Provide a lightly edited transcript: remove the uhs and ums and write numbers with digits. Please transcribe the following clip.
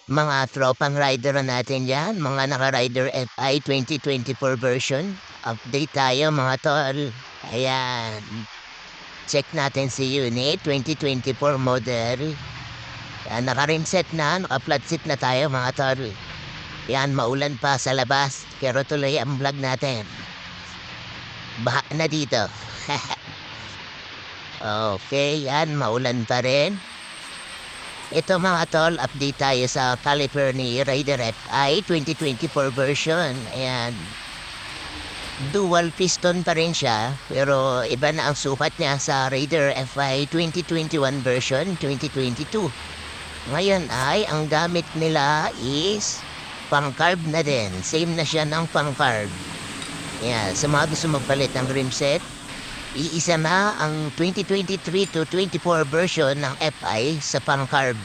Mga tropang rider natin yan, mga naka-rider FI 2024 version. Update tayo mga tol. Ayan. Check natin si unit 2024 model. Yan, naka-rimset na, naka-flat seat na tayo mga tol. Yan, maulan pa sa labas, pero tuloy ang vlog natin. Baha na dito. Okay, yan, maulan pa rin. Ito mga tol, update tayo sa caliper ni Raider FI 2024 version. Ayan. Dual piston pa rin siya, pero iba na ang sukat niya sa Raider FI 2021 version 2022. Ngayon ay ang gamit nila is pang-carb na din. Same na siya ng pang-carb. Ayan, sa mga gusto magpalit ng rim set, iisa na ang 2023 to 24 version ng FI sa pang-carb.